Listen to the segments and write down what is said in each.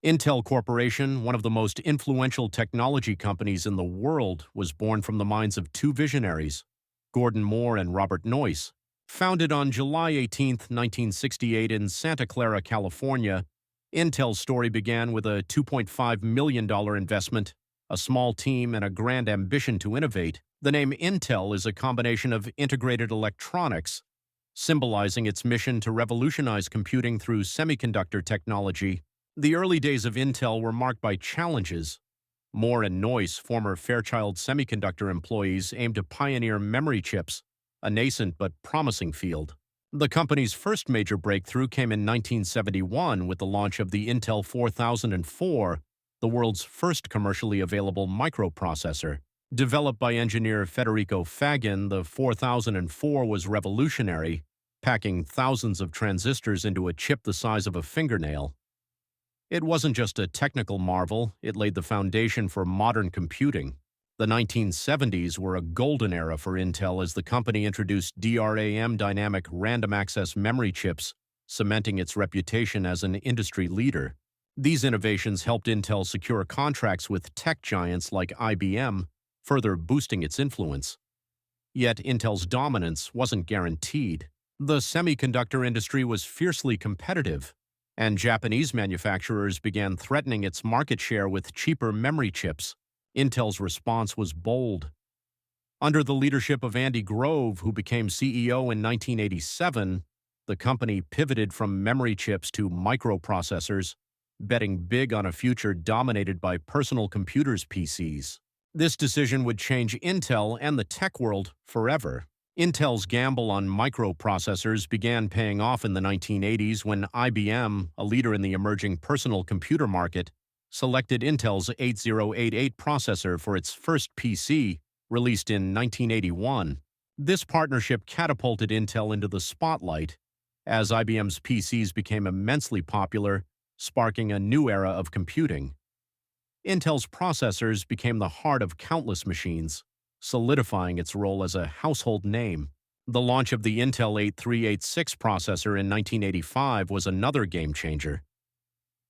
Intel Corporation, one of the most influential technology companies in the world, was born from the minds of two visionaries, Gordon Moore and Robert Noyce. Founded on July 18, 1968 in Santa Clara, California, Intel's story began with a $2.5 million investment, a small team, and a grand ambition to innovate. The name Intel is a combination of integrated electronics, symbolizing its mission to revolutionize computing through semiconductor technology. The early days of Intel were marked by challenges. Moore and Noyce, former Fairchild Semiconductor employees, aimed to pioneer memory chips, a nascent but promising field. The company's first major breakthrough came in 1971 with the launch of the Intel 4004, the world's first commercially available microprocessor. Developed by engineer Federico Fagin, the 4004 was revolutionary, packing thousands of transistors into a chip the size of a fingernail. It wasn't just a technical marvel, it laid the foundation for modern computing. The 1970s were a golden era for Intel as the company introduced DRAM dynamic random access memory chips, cementing its reputation as an industry leader. These innovations helped Intel secure contracts with tech giants like IBM, further boosting its influence. Yet Intel's dominance wasn't guaranteed. The semiconductor industry was fiercely competitive, and Japanese manufacturers began threatening its market share with cheaper memory chips. Intel's response was bold. Under the leadership of Andy Grove, who became CEO in 1987, the company pivoted from memory chips to microprocessors, betting big on a future dominated by personal computers PCs. This decision would change Intel and the tech world forever. Intel's gamble on microprocessors began paying off in the 1980s when IBM, a leader in the emerging personal computer market, selected Intel's 8088 processor for its first PC, released in 1981. This partnership catapulted Intel into the spotlight as IBM's PCs became immensely popular, sparking a new era of computing. Intel's processors became the heart of countless machines, solidifying its role as a household name. The launch of the Intel 8386 processor in 1985 was another game-changer.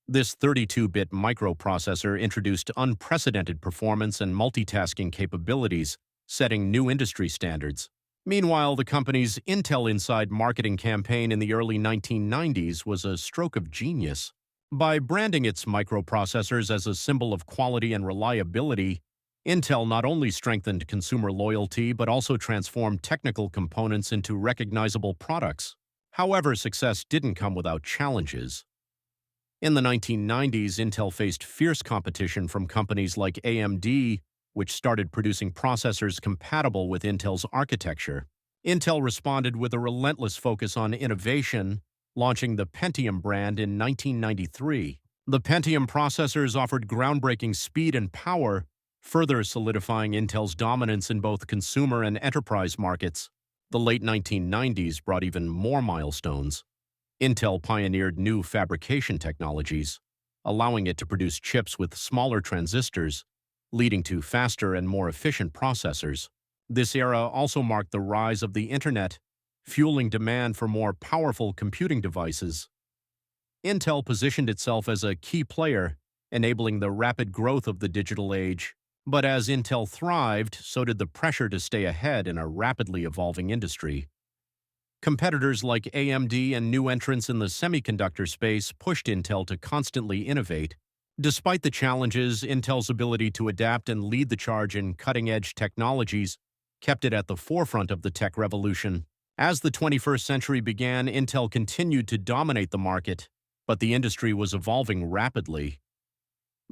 This 32-bit microprocessor introduced unprecedented performance and multitasking capabilities, setting new industry standards. Meanwhile, the company's Intel Inside marketing campaign in the early 1990s was a stroke of genius. By branding its microprocessors as a symbol of quality and reliability, Intel not only strengthened consumer loyalty but also transformed technical components into recognizable products. However, success didn't come without challenges. In the 1990s, Intel faced fierce competition from companies like AMD, which started producing processors compatible with Intel's architecture. Intel responded with a relentless focus on innovation, launching the Pentium brand in 1993. The Pentium processors offered groundbreaking speed and power, further solidifying Intel's dominance in both consumer and enterprise markets. The late 1990s brought even more milestones. Intel pioneered new fabrication technologies, allowing it to produce chips with smaller transistors, leading to faster and more efficient processors. This era also marked the rise of the Internet, fueling demand for more powerful computing devices. Intel positioned itself as a key player, enabling the rapid growth of the digital age. But as Intel thrived, so did the pressure to stay ahead in a rapidly evolving industry. Competitors like AMD and new entrants in the semiconductor space pushed Intel to constantly innovate. Despite the challenges, Intel's ability to adapt and lead the charge in cutting-edge technologies kept it at the forefront of the tech revolution. As the 21st century began, Intel continued to dominate the market, but the industry was evolving rapidly.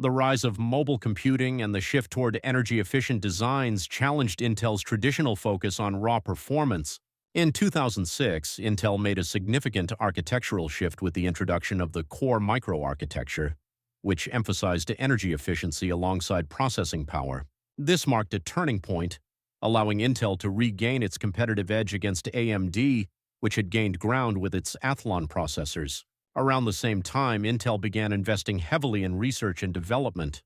The rise of mobile computing and the shift toward energy-efficient designs challenged Intel's traditional focus on raw performance. In 2006, Intel made a significant architectural shift with the introduction of the Core microarchitecture, which emphasized energy efficiency alongside processing power. This marked a turning point, allowing Intel to regain its competitive edge against AMD, which had gained ground with its Athlon processors. Around the same time, Intel began investing heavily in research and development.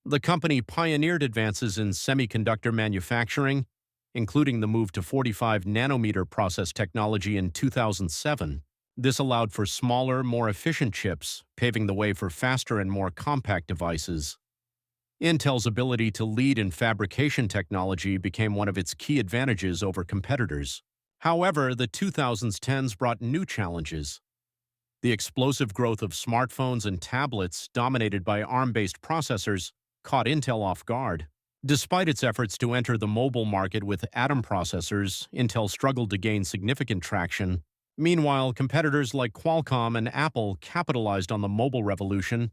The company pioneered advances in semiconductor manufacturing, including the move to 45-nanometer process technology in 2007. This allowed for smaller, more efficient chips, paving the way for faster and more compact devices. Intel's ability to lead in fabrication technology became one of its key advantages over competitors. However, the 2010s brought new challenges. The explosive growth of smartphones and tablets, dominated by ARM-based processors, caught Intel off guard. Despite its efforts to enter the mobile market with Atom processors, Intel struggled to gain significant traction. Meanwhile, competitors like Qualcomm and Apple capitalized on the mobile revolution,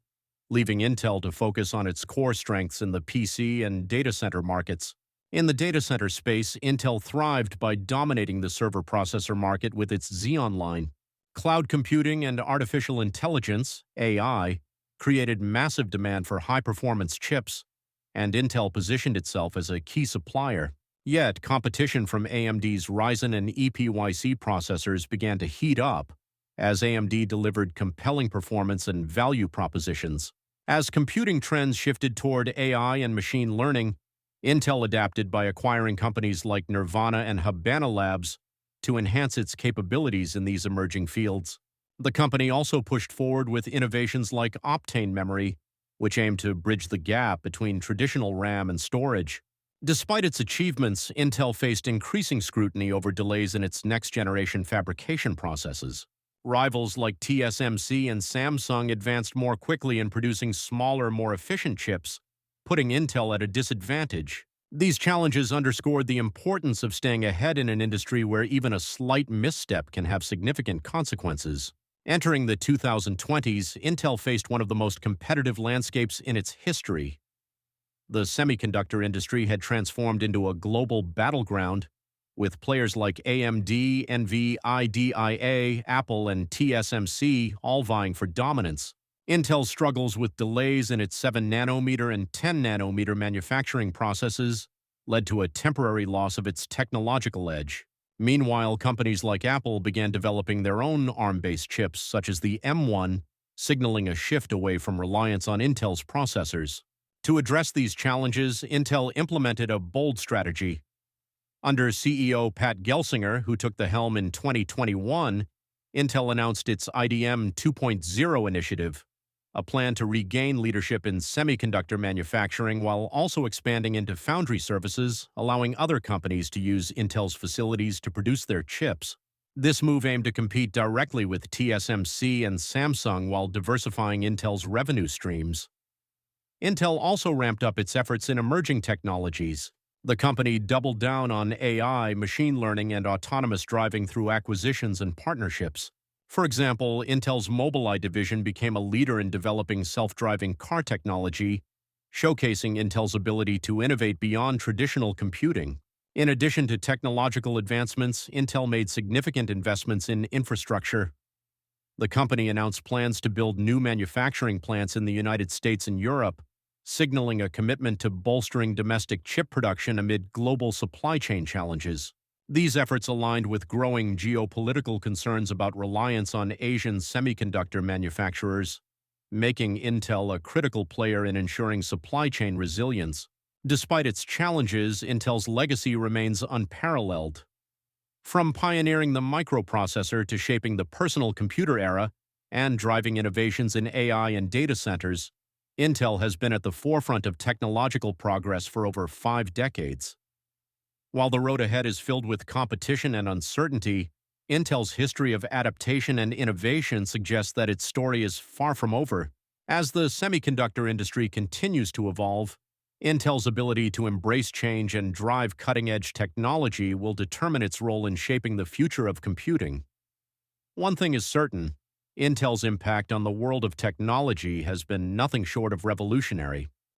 leaving Intel to focus on its core strengths in the PC and data center markets. In the data center space, Intel thrived by dominating the server processor market with its Xeon line. Cloud computing and artificial intelligence, AI, created massive demand for high-performance chips, and Intel positioned itself as a key supplier. Yet, competition from AMD's Ryzen and EPYC processors began to heat up as AMD delivered compelling performance and value propositions. As computing trends shifted toward AI and machine learning, Intel adapted by acquiring companies like Nirvana and Habana Labs to enhance its capabilities in these emerging fields. The company also pushed forward with innovations like Optane memory, which aimed to bridge the gap between traditional RAM and storage. Despite its achievements, Intel faced increasing scrutiny over delays in its next-generation fabrication processes. Rivals like TSMC and Samsung advanced more quickly in producing smaller, more efficient chips, putting Intel at a disadvantage. These challenges underscored the importance of staying ahead in an industry where even a slight misstep can have significant consequences. Entering the 2020s, Intel faced one of the most competitive landscapes in its history. The semiconductor industry had transformed into a global battleground, with players like AMD, NVIDIA, Apple, and TSMC all vying for dominance. Intel's struggles with delays in its 7nm and 10nm manufacturing processes led to a temporary loss of its technological edge. Meanwhile, companies like Apple began developing their own ARM-based chips, such as the M1, signaling a shift away from reliance on Intel's processors. To address these challenges, Intel implemented a bold strategy. Under CEO Pat Gelsinger, who took the helm in 2021, Intel announced its IDM 2.0 initiative, a plan to regain leadership in semiconductor manufacturing while also expanding into foundry services, allowing other companies to use Intel's facilities to produce their chips. This move aimed to compete directly with TSMC and Samsung while diversifying Intel's revenue streams. Intel also ramped up its efforts in emerging technologies. The company doubled down on AI, machine learning, and autonomous driving through acquisitions and partnerships. For example, Intel's Mobileye division became a leader in developing self-driving car technology, showcasing Intel's ability to innovate beyond traditional computing. In addition to technological advancements, Intel made significant investments in infrastructure. The company announced plans to build new manufacturing plants in the United States and Europe, signaling a commitment to bolstering domestic chip production amid global supply chain challenges. These efforts aligned with growing geopolitical concerns about reliance on Asian semiconductor manufacturers, making Intel a critical player in ensuring supply chain resilience. Despite its challenges, Intel's legacy remains unparalleled. From pioneering the microprocessor to shaping the personal computer era and driving innovations in AI and data centers, Intel has been at the forefront of technological progress for over 5 decades. While the road ahead is filled with competition and uncertainty, Intel's history of adaptation and innovation suggests that its story is far from over. As the semiconductor industry continues to evolve, Intel's ability to embrace change and drive cutting-edge technology will determine its role in shaping the future of computing. One thing is certain: Intel's impact on the world of technology has been nothing short of revolutionary.